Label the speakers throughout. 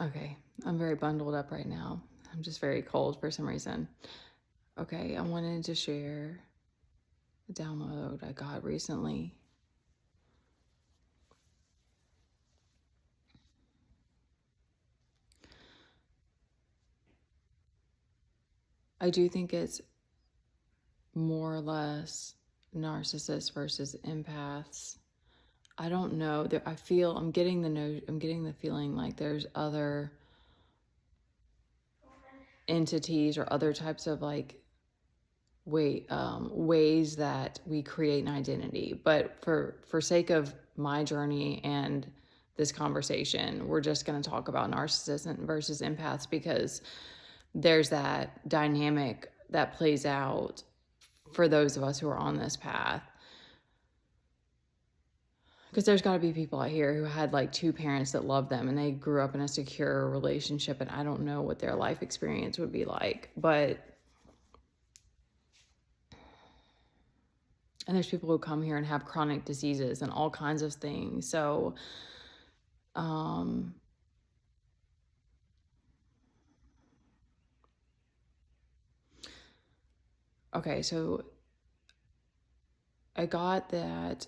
Speaker 1: Okay, I'm very bundled up right now. I'm just very cold for some reason. Okay, I wanted to share a download I got recently. I do think it's more or less narcissists versus empaths. I don't know. I feel I'm getting the feeling like there's other entities or other types of like ways that we create an identity. But for sake of my journey and this conversation, we're just going to talk about narcissists versus empaths because there's that dynamic that plays out for those of us who are on this path. Because there's got to be people out here who had like two parents that loved them and they grew up in a secure relationship, and I don't know what their life experience would be like. And there's people who come here and have chronic diseases and all kinds of things. So, okay, so I got that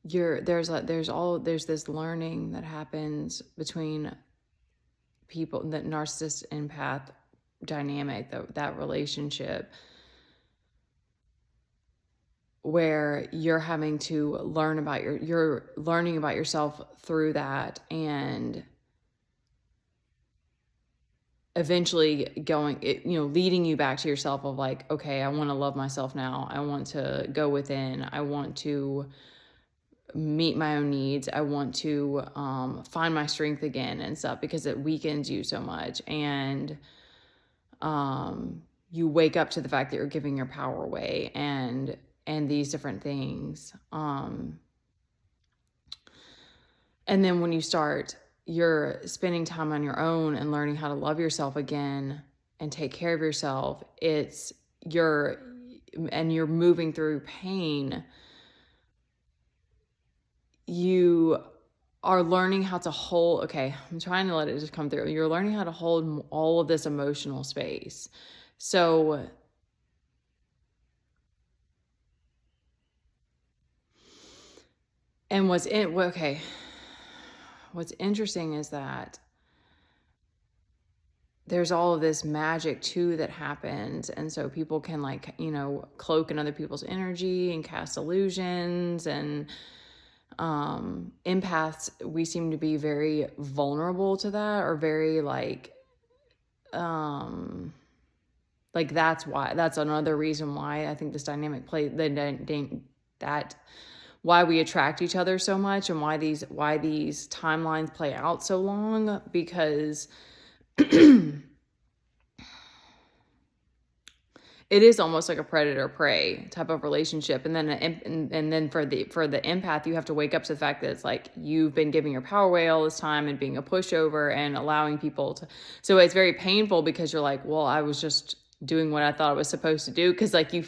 Speaker 1: there's this learning that happens between people, that narcissist empath dynamic, that relationship where you're having to learn about you're learning about yourself through that, and eventually leading you back to yourself of like, okay, I want to love myself now. I want to go within. I want to meet my own needs. I want to find my strength again and stuff, because it weakens you so much. And you wake up to the fact that you're giving your power away and these different things. And then when you're spending time on your own and learning how to love yourself again and take care of yourself, you're moving through pain. You are learning how to hold, okay, I'm trying to let it just come through. You're learning how to hold all of this emotional space. So and what's interesting is that there's all of this magic too that happens. And so people can cloak in other people's energy and cast illusions. And empaths, we seem to be very vulnerable to that, or very that's another reason why I think this dynamic why we attract each other so much, and why these timelines play out so long, because it is almost like a predator prey type of relationship. And then for the empath, you have to wake up to the fact that it's like you've been giving your power away all this time and being a pushover and allowing people to. So it's very painful, because you're like, well, I was just doing what I thought I was supposed to do, because like you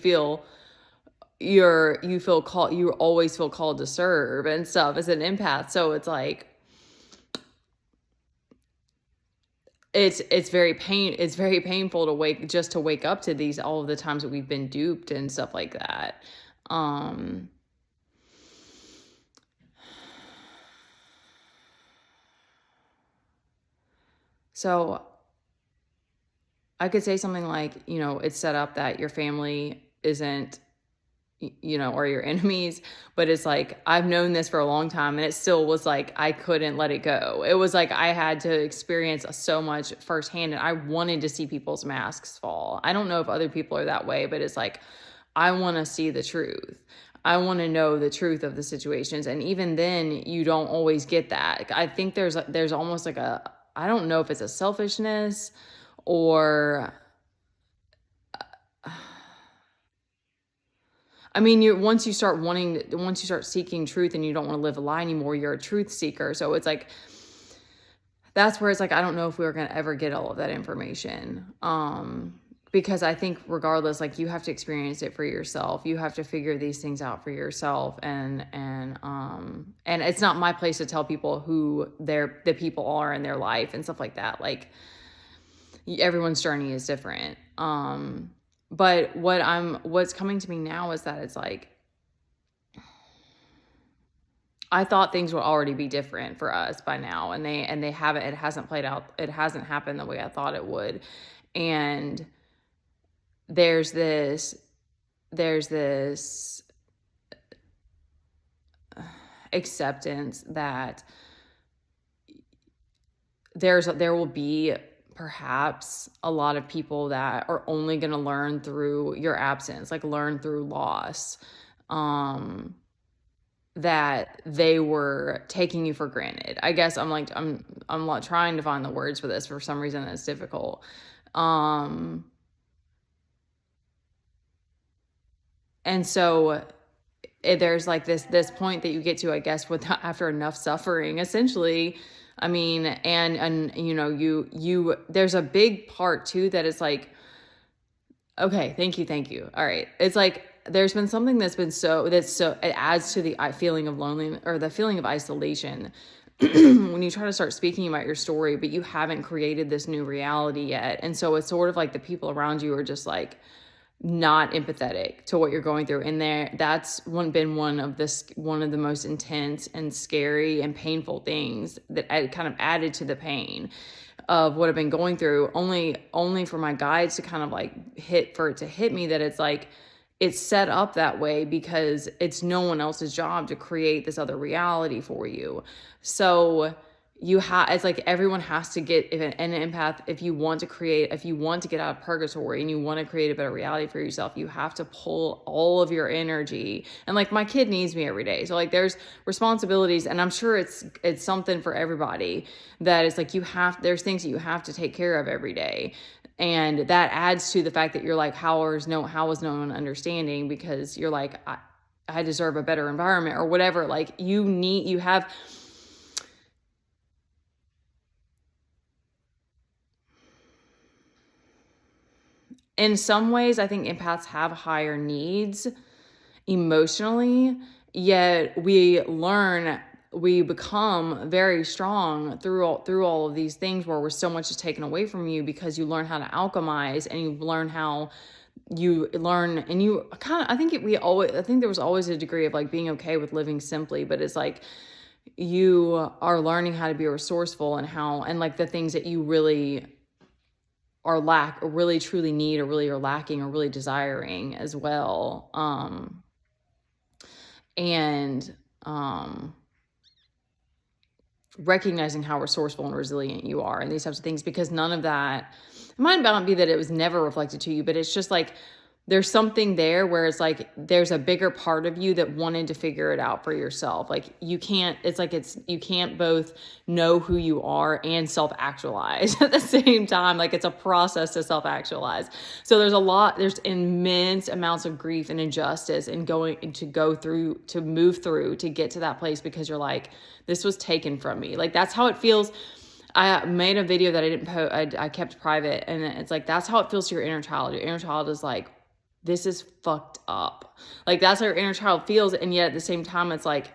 Speaker 1: always feel called to serve and stuff as an empath. So it's like it's very painful to wake up to all of the times that we've been duped and stuff like that. So I could say something like, it's set up that your family isn't, or your enemies, but it's like, I've known this for a long time, and it still was like, I couldn't let it go. It was like, I had to experience so much firsthand, and I wanted to see people's masks fall. I don't know if other people are that way, but it's like, I want to see the truth. I want to know the truth of the situations. And even then, you don't always get that. I think there's almost like I don't know if it's a selfishness or, I mean, once you start seeking truth and you don't want to live a lie anymore, you're a truth seeker. So it's like, that's where it's like, I don't know if we were going to ever get all of that information. because I think regardless, like, you have to experience it for yourself. You have to figure these things out for yourself. And it's not my place to tell people who the people are in their life and stuff like that. Like, everyone's journey is different. But what's coming to me now is that it's like, I thought things would already be different for us by now, and they haven't. It hasn't played out. It hasn't happened the way I thought it would. And there's this acceptance that there will be perhaps a lot of people that are only going to learn through your absence, like learn through loss, that they were taking you for granted. I guess I'm like trying to find the words for this. For some reason it's difficult. And so there's like this point that you get to, I guess, with after enough suffering, essentially. I mean, and you know, you there's a big part too that is like, okay, thank you. All right. It's like there's been something that's so it adds to the feeling of loneliness or the feeling of isolation when you try to start speaking about your story, but you haven't created this new reality yet. And so it's sort of like the people around you are just like not empathetic to what you're going through. And that's been one of the most intense and scary and painful things that kind of added to the pain of what I've been going through, only for my guides to kind of like hit me that it's like, it's set up that way because it's no one else's job to create this other reality for you. So it's like everyone has to get an empath. If you want to get out of purgatory and you want to create a better reality for yourself, you have to pull all of your energy. And like, my kid needs me every day. So like, there's responsibilities, and I'm sure it's something for everybody that is like, there's things that you have to take care of every day. And that adds to the fact that you're like, how is no one understanding? Because you're like, I deserve a better environment or whatever. Like, you have, in some ways, I think empaths have higher needs emotionally, yet we become very strong through all of these things where so much is taken away from you, because you learn how to alchemize, and you learn and you kind of, I think there was always a degree of like being okay with living simply, but it's like you are learning how to be resourceful and like the things that you really or really truly need, or really are lacking, or really desiring as well. Recognizing how resourceful and resilient you are and these types of things, because none of that, it might not be that it was never reflected to you, but it's just like, there's something there where it's like, there's a bigger part of you that wanted to figure it out for yourself. Like, you can't both know who you are and self-actualize at the same time. Like, it's a process to self-actualize. So there's immense amounts of grief and injustice and to move through to get to that place, because you're like, this was taken from me. Like, that's how it feels. I made a video that I didn't post. I kept private, and it's like, that's how it feels to your inner child. Your inner child is like, this is fucked up. Like, that's how your inner child feels. And yet at the same time, it's like,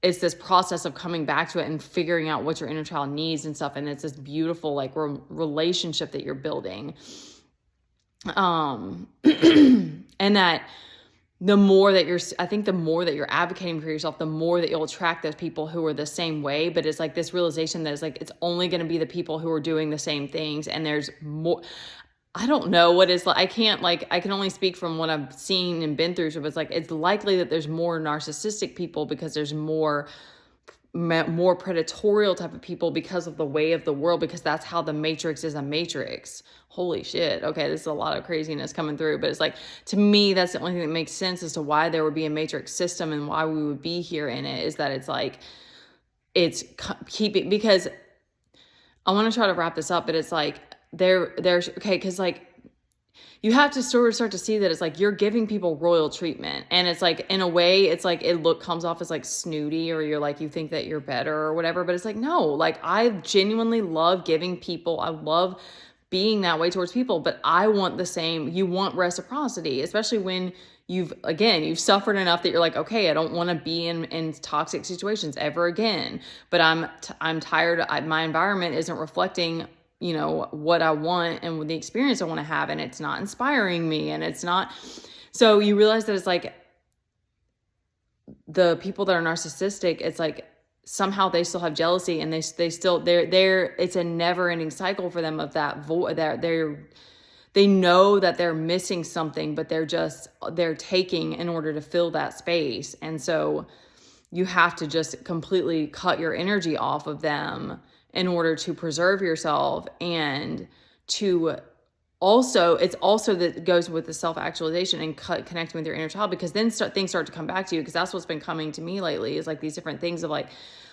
Speaker 1: it's this process of coming back to it and figuring out what your inner child needs and stuff. And it's this beautiful, like, relationship that you're building. And that the more that you're advocating for yourself, the more that you'll attract those people who are the same way. But it's like this realization that it's like, it's only going to be the people who are doing the same things. And there's more. I don't know what it's like. I can only speak from what I've seen and been through. So it's like, it's likely that there's more narcissistic people, because there's more predatorial type of people because of the way of the world, because that's how the matrix is a matrix. Holy shit. Okay. This is a lot of craziness coming through, but it's like, to me, that's the only thing that makes sense as to why there would be a matrix system and why we would be here in it, is that it's like, it's keeping, because I want to try to wrap this up, but it's like, there's okay, because like, you have to sort of start to see that it's like, you're giving people royal treatment, and it's like, in a way, it's like, comes off as like snooty, or you're like, you think that you're better or whatever, but it's like, no, like, I genuinely love giving people, I love being that way towards people, but I want the same. You want reciprocity, especially when you've suffered enough that you're like, okay, I don't want to be in toxic situations ever again, but I'm tired. My environment isn't reflecting, what I want and the experience I want to have. And it's not inspiring me, and it's not. So you realize that it's like the people that are narcissistic, it's like somehow they still have jealousy, and they're it's a never ending cycle for them of that void. They know that they're missing something, but they're taking in order to fill that space. And so you have to just completely cut your energy off of them in order to preserve yourself, and to also, it's also that goes with the self-actualization and connecting with your inner child, because then things start to come back to you, because that's what's been coming to me lately, is like these different things of like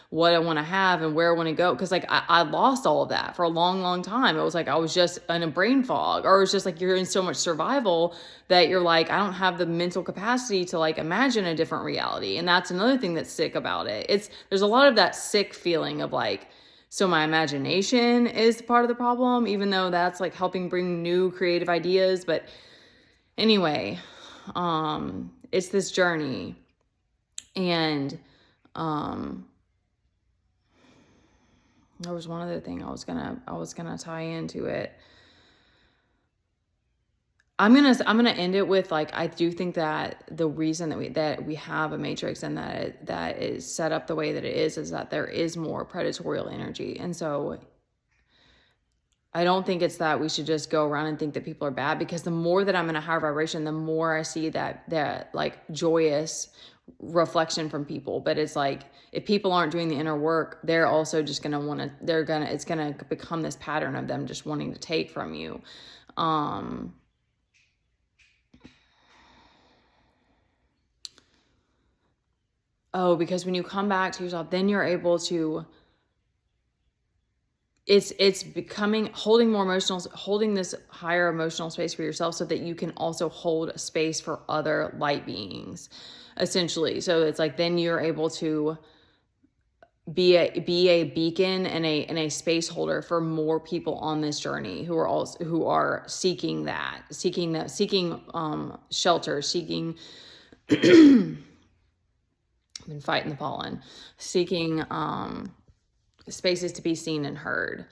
Speaker 1: what I want to have and where I want to go. Because like I lost all of that for a long, long time. It was like I was just in a brain fog, or it's just like you're in so much survival that you're like, I don't have the mental capacity to like imagine a different reality. And that's another thing that's sick about it. There's a lot of that sick feeling of like, so my imagination is part of the problem, even though that's like helping bring new creative ideas. But anyway, it's this journey. And there was one other thing I was gonna tie into it. I'm gonna end it with like, I do think that the reason that we have a matrix, and that is set up the way that it is that there is more predatorial energy. And so I don't think it's that we should just go around and think that people are bad, because the more that I'm in a higher vibration, the more I see that like joyous reflection from people. But it's like, if people aren't doing the inner work, they're also just gonna it's gonna become this pattern of them just wanting to take from you. Because when you come back to yourself, then you're able to, it's becoming, holding this higher emotional space for yourself, so that you can also hold a space for other light beings, essentially. So it's like, then you're able to be a beacon and a space holder for more people on this journey who are seeking shelter, seeking I've been fighting the pollen, seeking spaces to be seen and heard.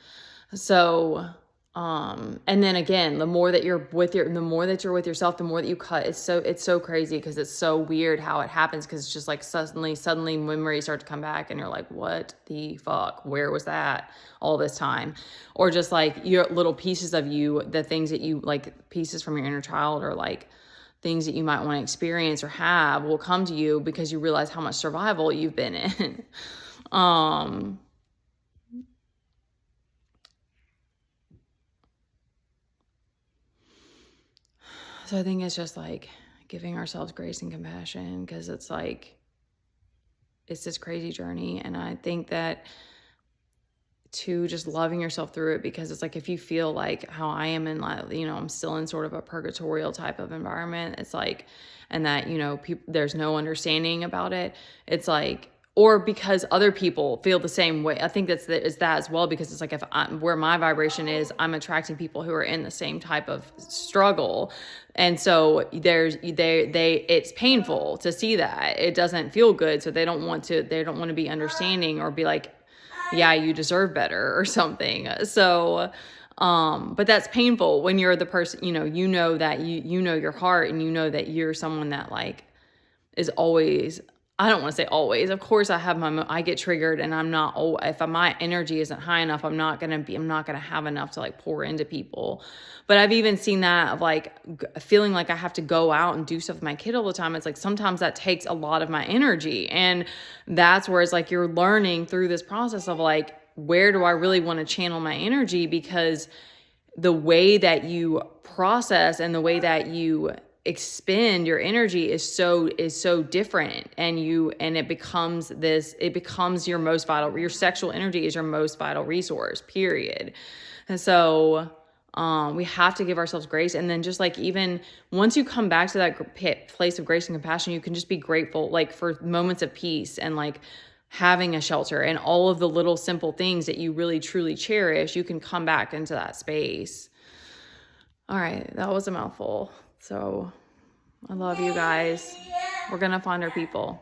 Speaker 1: So and then again, the more that you're with yourself, the more that you cut. It's so crazy, because it's so weird how it happens, because it's just like suddenly memories start to come back, and you're like, what the fuck, where was that all this time? Or just like your little pieces of you, the things that you like, pieces from your inner child, or like things that you might want to experience or have, will come to you because you realize how much survival you've been in. So I think it's just like giving ourselves grace and compassion, because it's like, it's this crazy journey. And I think that to just loving yourself through it, because it's like, if you feel like how I am in, like, I'm still in sort of a purgatorial type of environment, it's like, and that, there's no understanding about it. It's like, or because other people feel the same way. I think it's that as well, because it's like, where my vibration is, I'm attracting people who are in the same type of struggle. And so it's painful to see that. It doesn't feel good. So they don't want to be understanding, or be like, yeah, you deserve better or something. So, but that's painful when you're the person, that you know your heart, and you know that you're someone that like is always, I don't want to say always, of course I get triggered, and if my energy isn't high enough, I'm not going to have enough to like pour into people. But I've even seen that of like feeling like I have to go out and do stuff with my kid all the time. It's like, sometimes that takes a lot of my energy. And that's where it's like, you're learning through this process of like, where do I really want to channel my energy? Because the way that you process and the way that you expend your energy is so different, and it becomes your most vital, your sexual energy is your most vital resource, period. And so we have to give ourselves grace. And then just like, even once you come back to that place of grace and compassion, you can just be grateful, like for moments of peace, and like having a shelter, and all of the little simple things that you really truly cherish, you can come back into that space. All right, that was a mouthful. So I love you guys. We're going to find our people.